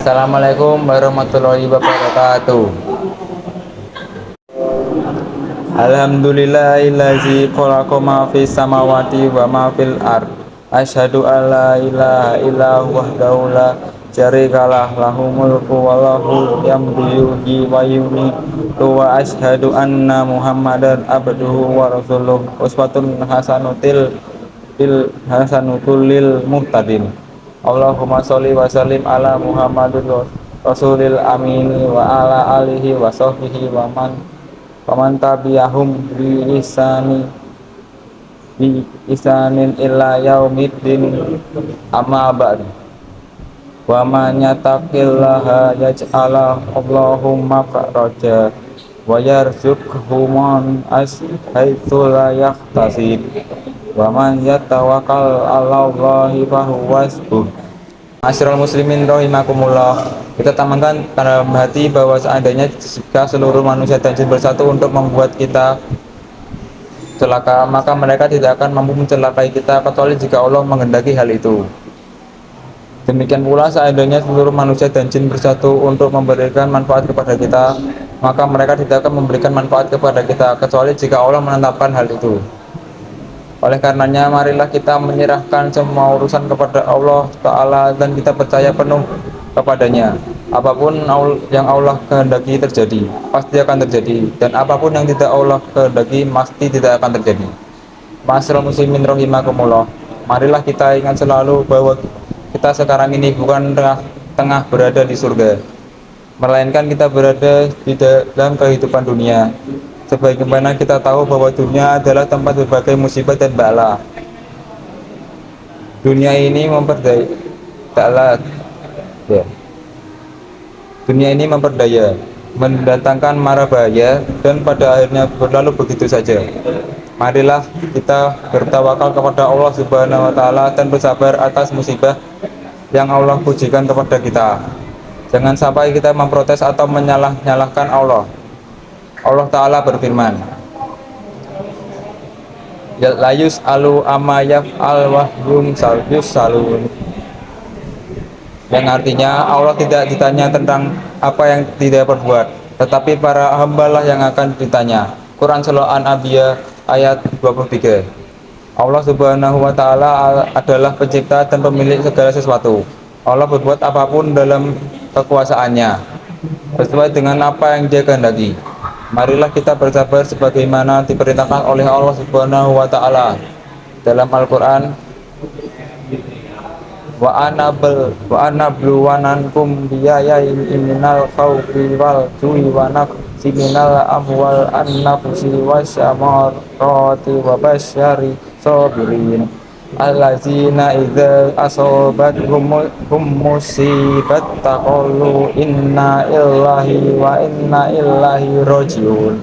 Assalamualaikum warahmatullahi wabarakatuh. Alhamdulillahillazi khalaqa ma fis samawati wa ma fil ard. Asyhadu alla ilaha illa wahdahu la syarikalah lahul mulku wa lahul hamdu yuhyi wa yumiitu wa asyhadu anna Muhammadan abduhu wa rasuluh. Uswatun hasanutul lil muhtadin. Allahumma sholli wa sallim ala Muhammadin rasulil amini wa ala alihi wa sahbihi wa man tabi'ahum bi isanin illa yaumiddin, amma ba'd. Wa man yattaqillaha yaj'ala Allahumma faraja wa yarzuqhu man haitsu la yahtasib wa man yatawakkal 'ala Allahi fahuwa hasbuh. Masyarul muslimin rahimakumullah, kita tamankan dalam hati bahwa seandainya jika seluruh manusia dan jin bersatu untuk membuat kita celaka, maka mereka tidak akan mampu mencelakai kita kecuali jika Allah menghendaki hal itu. Demikian pula seandainya seluruh manusia dan jin bersatu untuk memberikan manfaat kepada kita, maka mereka tidak akan memberikan manfaat kepada kita kecuali jika Allah menetapkan hal itu. Oleh karenanya, marilah kita menyerahkan semua urusan kepada Allah Ta'ala dan kita percaya penuh kepadanya. Apapun yang Allah kehendaki terjadi, pasti akan terjadi. Dan apapun yang tidak Allah kehendaki, pasti tidak akan terjadi. Masyarul muslimin rahimakumullah, marilah kita ingat selalu bahwa kita sekarang ini bukan tengah berada di surga, melainkan kita berada di dalam kehidupan dunia. Sebagaimana kita tahu bahwa dunia adalah tempat berbagai musibah dan bala. Dunia ini memperdaya, mendatangkan mara bahaya, dan pada akhirnya berlalu begitu saja. Marilah kita bertawakal kepada Allah Subhanahu wa Ta'ala dan bersabar atas musibah yang Allah ujikan kepada kita. Jangan sampai kita memprotes atau menyalahkan Allah. Allah Ta'ala berfirman, la yus'alu amma yaf'al wa hum yus'alun, yang artinya Allah tidak ditanya tentang apa yang tidak berbuat, tetapi para hambalah yang akan ditanya. Quran Surah An-Anbiya ayat 23. Allah Subhanahu wa Ta'ala adalah pencipta dan pemilik segala sesuatu. Allah berbuat apapun dalam kekuasaannya sesuai dengan apa yang Dia kehendaki. Marilah kita bersabar sebagaimana diperintahkan oleh Allah Subhanahu wa Ta'ala dalam Al-Qur'an, wa anabluwanankum biyayain minal khawfi wal ju'i wa naqsi minal amwal an-nafsi wasyamarati wa basyari sabirin allazina idza asabathum musibat taqulu inna illahi wa inna ilaihi rajiun.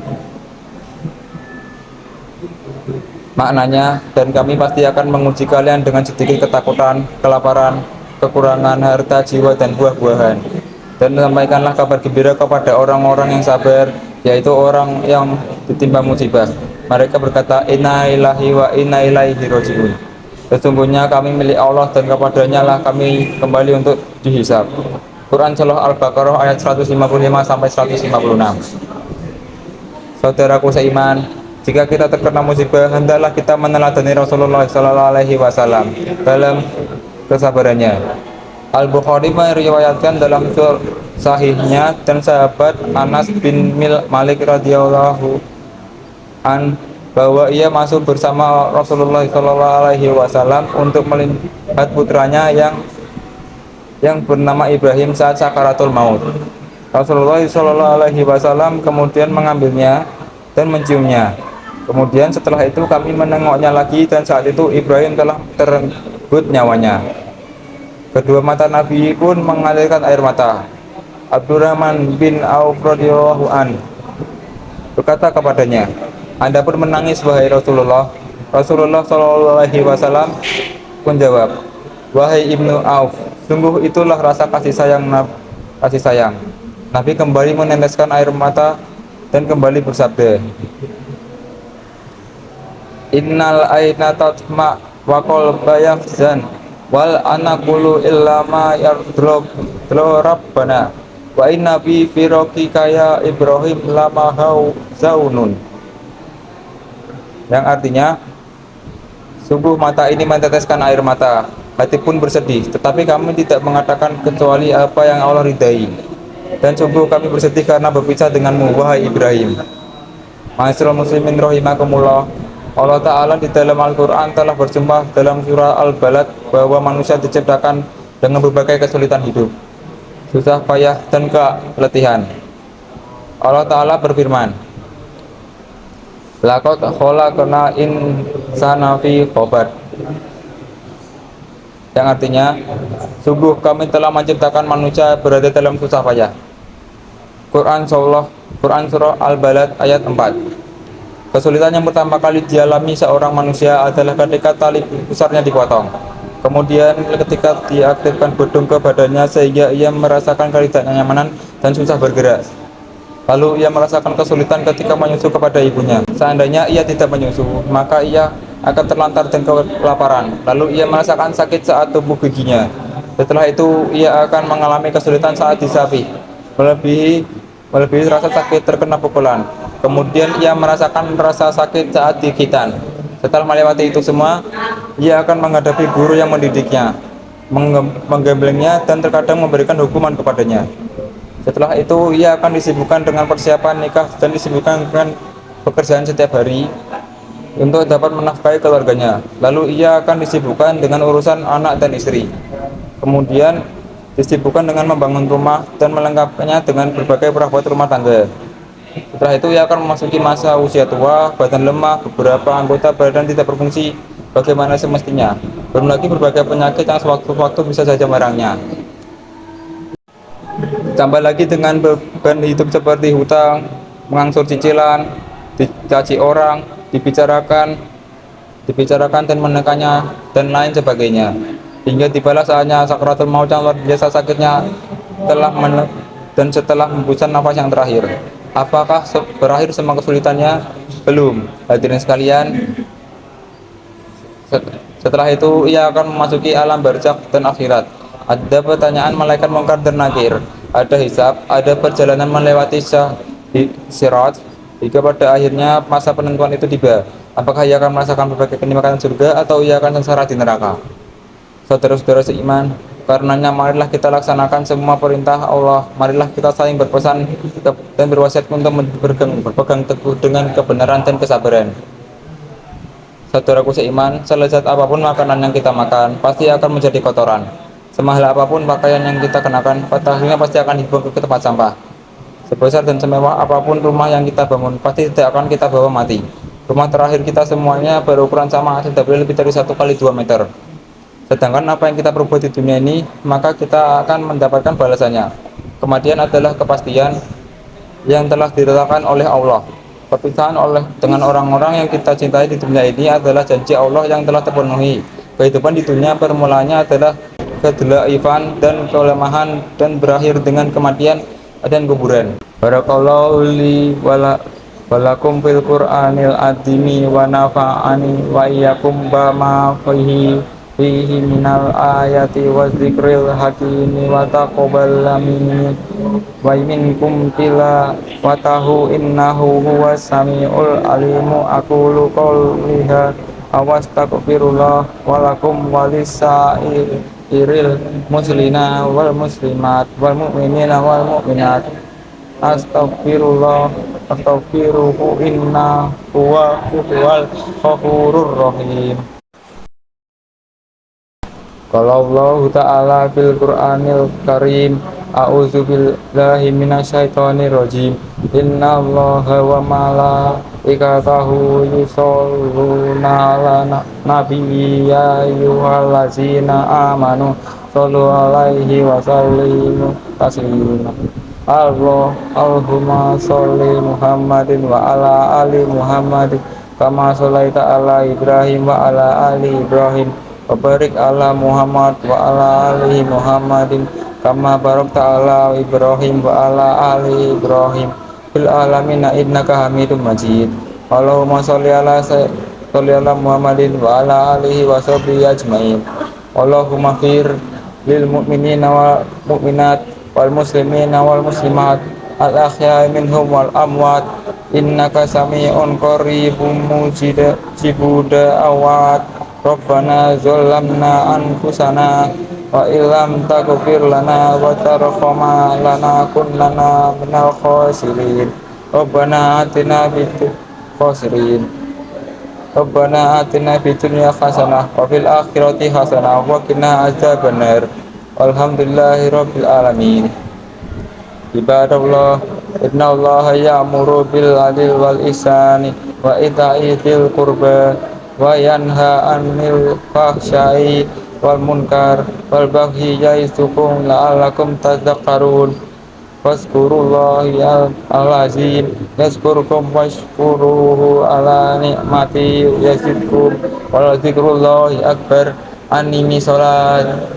Maknanya, dan kami pasti akan menguji kalian dengan sedikit ketakutan, kelaparan, kekurangan harta, jiwa, dan buah-buahan. Dan sampaikanlah kabar gembira kepada orang-orang yang sabar, yaitu orang yang ditimpa musibah. Mereka berkata, inna ilahi wa inna ilaihi rajiun. Sesungguhnya kami milik Allah dan kepadanya lah kami kembali untuk dihisab. Quran Surah Al-Baqarah ayat 155 sampai 156. Saudaraku seiman, jika kita terkena musibah, hendaklah kita meneladani Rasulullah SAW dalam kesabarannya. Al-Bukhari meriwayatkan dalam sahihnya dan sahabat Anas bin Malik radhiyallahu an bahwa ia masuk bersama Rasulullah SAW untuk melihat putranya yang bernama Ibrahim saat sakaratul maut. Rasulullah SAW kemudian mengambilnya dan menciumnya. Kemudian setelah itu kami menengoknya lagi, dan saat itu Ibrahim telah terenggut nyawanya. Kedua mata Nabi pun mengalirkan air mata. Abdurrahman bin Auf radhiyallahu an berkata kepadanya, Anda pun menangis wahai Rasulullah. Rasulullah SAW pun jawab, wahai Ibnu Auf, sungguh itulah rasa kasih sayang. Nabi kembali meneteskan air mata dan kembali bersabda, innal aina tatma wa qalba yahzan wal anaqulu illa ma yarduluk rabbana wa inna bi firaqi kaya Ibrahim lama hau zaunun, yang artinya sungguh mata ini meneteskan air mata, hati pun bersedih, tetapi kami tidak mengatakan kecuali apa yang Allah ridai, dan sungguh kami bersedih karena berpisah denganmu wahai Ibrahim. Ma'asyiral muslimin rahimakumullah, Allah Ta'ala di dalam Al-Quran telah bersumpah dalam surah Al-Balad bahwa manusia diciptakan dengan berbagai kesulitan hidup, susah payah dan keletihan. Allah Ta'ala berfirman, laqad khalaqna insana fi qabad, yang artinya sungguh kami telah menciptakan manusia berada dalam susah payah. Quran surah Al-Balad ayat 4. Kesulitan yang pertama kali dialami seorang manusia adalah ketika tali pusarnya dipotong. Kemudian ketika diaktifkan gedung ke badannya sehingga ia merasakan ketidaknyamanan dan susah bergerak. Lalu ia merasakan kesulitan ketika menyusu kepada ibunya. Seandainya ia tidak menyusu, maka ia akan terlantar dan kelaparan. Lalu ia merasakan sakit saat tubuh giginya. Setelah itu ia akan mengalami kesulitan saat disapi, melebihi rasa sakit terkena pukulan. Kemudian ia merasakan rasa sakit saat gigitan. Setelah melewati itu semua, ia akan menghadapi guru yang mendidiknya, menggemblengnya, dan terkadang memberikan hukuman kepadanya. Setelah itu ia akan disibukkan dengan persiapan nikah dan disibukkan dengan pekerjaan setiap hari untuk dapat menafkahi keluarganya. Lalu ia akan disibukkan dengan urusan anak dan istri. Kemudian disibukkan dengan membangun rumah dan melengkapinya dengan berbagai perabot rumah tangga. Setelah itu ia akan memasuki masa usia tua, badan lemah, beberapa anggota badan tidak berfungsi bagaimana semestinya. Belum lagi berbagai penyakit yang sewaktu-waktu bisa saja merangnya. Tambah lagi dengan beban hidup seperti hutang, mengangsur cicilan, dicaci orang, dibicarakan dan menekannya, dan lain sebagainya. Hingga tibalah saatnya sakaratul maut yang luar biasa sakitnya dan setelah hembusan nafas yang terakhir. Apakah berakhir semua kesulitannya? Belum. Hadirin sekalian, setelah itu ia akan memasuki alam barzakh dan akhirat. Ada pertanyaan malaikat mungkar dan nakir, ada hisab, ada perjalanan melewati sirat, hingga pada akhirnya masa penentuan itu tiba. Apakah ia akan merasakan berbagai kenikmatan surga atau ia akan sengsara di neraka? Saudara-saudara seiman, karenanya marilah kita laksanakan semua perintah Allah. Marilah kita saling berpesan dan berwasiat untuk berpegang teguh dengan kebenaran dan kesabaran. Saudaraku seiman, selezat apapun makanan yang kita makan pasti akan menjadi kotoran. Semahal apapun pakaian yang kita kenakan, pada akhirnya pasti akan dibuang ke tempat sampah. Sebesar dan semewah apapun rumah yang kita bangun, pasti tidak akan kita bawa mati. Rumah terakhir kita semuanya berukuran sama, tidak boleh lebih dari 1 kali 2 meter. Sedangkan apa yang kita perbuat di dunia ini, maka kita akan mendapatkan balasannya. Kematian adalah kepastian yang telah ditetapkan oleh Allah. Perpisahan dengan orang-orang yang kita cintai di dunia ini adalah janji Allah yang telah terpenuhi. Kehidupan di dunia permulaannya adalah kedelaifan dan kelemahan dan berakhir dengan kematian dan kuburan. Barakallahu li walakum fil Qur'anil azimi wa nafa'ani wa iyyakum bama fihi minal ayati wa dzikril hakimi wa taqabbal minni wa minkum tila wa tahu innahu huwas samiul alimu. Aqulu qawliha awastaghfirullah walakum walisairil muslimina wal muslimat wal mu'minina wal mu'minat astaghfiruhu inna huwal ghafurur rahim. Qala Allah Ta'ala fil Qur'anil Karim, a'udzu billahi minasyaitonir rajim. Innallaha wa malaikatahu yusholluna 'alan nabiyyi ya ayyuhallazina amanu shollu 'alaihi wa sallimu taslima. Allahumma sholli Muhammadin wa ala ali Muhammadin kama sholaita ala Ibrahim wa ala ali Ibrahim wa barik ala Muhammad wa ala ali Muhammadin kama barakta ala Ibrahim wa ala ali Ibrahim fil alamin innaka Hamidum Majid. Allahumma sholli ala Muhammadin wa ala alihi wa sahbihi ajmain. Allahumma fir lil mu'minina wal mu'minat wal muslimina wal muslimat al ahya'i minhum wal amwat innaka sami'un qaribun jibuda awat. Rabbana zalamna anfusana wa illam taghfir lana wa tarhamna lanakunanna minal khasirin. Rabbana atina fid khasirin. Rabbana atina fid dunya hasanah wa fil akhirati hasanah wa qina adzabannar. Alhamdulillahi rabbil alamin. Ibadallah, innallaha ya'muru bil 'adli wal ihsani wa ita'i dzil qurba wa yanha 'anil fahsya'i wal munkar wal baghi ya'izukum la'allakum tadhakkarun. Fazkurullaha al-azim yazkurkum washkuruhu ala ni'mati yazidkum wa la dzikrullahi akbar. Animi sholat.